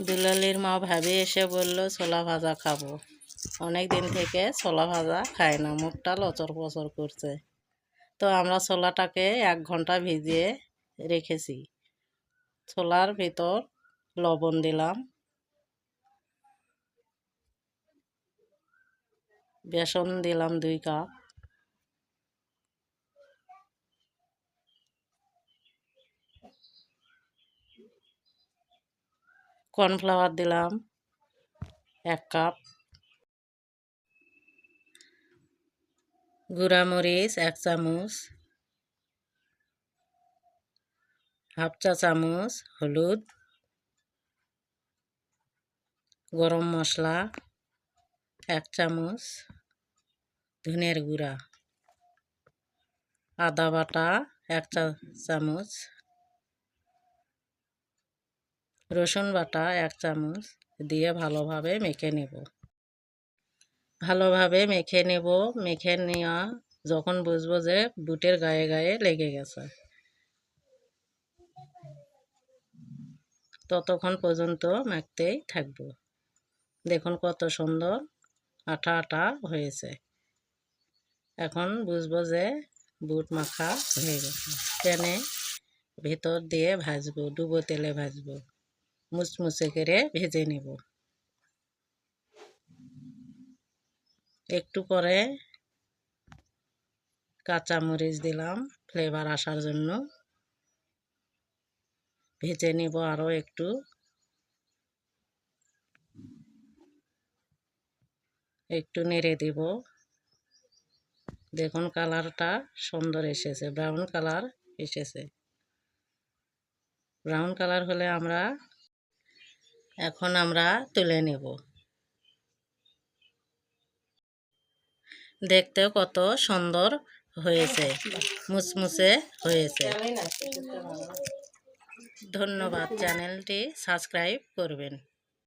দুলালির মা ভাবি এসে বলল ছোলা ভাজা খাবো। অনেক দিন থেকে ছোলা ভাজা খায় না, মুখটা লচর পচর করছে। তো আমরা ছোলাটাকে 1 ঘন্টা ভিজিয়ে রেখেছি। ছোলার ভিতর লবণ দিলাম, বেসন দিলাম 2 কাপ, কর্নফ্লাওয়ার দিলাম 1 কাপ, গুঁড়া মরিচ 1 চামচ, হাফ চা চামচ হলুদ, গরম মশলা 1 চামচ, ধনের গুঁড়া, আদা বাটা 1 চা চামচ, রসুন বাটা 1 চামচ দিয়ে ভালোভাবে মেখে নেব। মেখে নেওয়া যখন বুঝবো যে বুটের গায়ে গায়ে লেগে গেছে, ততক্ষণ পর্যন্ত মাখতেই থাকবো। দেখুন কত সুন্দর আঠা আঠা হয়েছে। এখন বুঝবো যে বুট মাখা হয়ে গেছে। প্যানে ভেতর দিয়ে ভাজবো, ডুবো তেলে ভাজবো, মুচমুচে করে ভেজে নেব। একটু পরে কাঁচা মরিচ দিলাম ফ্লেভার আসার জন্য। ভেজে নেব আরও একটু নেড়ে দেব। দেখুন কালারটা সুন্দর এসেছে, ব্রাউন কালার এসেছে। ব্রাউন কালার হলে এখন আমরা তুলে নেব। দেখতেও কত সুন্দর হয়েছে, মুচমুচে হয়েছে। ধন্যবাদ, চ্যানেলটি সাবস্ক্রাইব করবেন।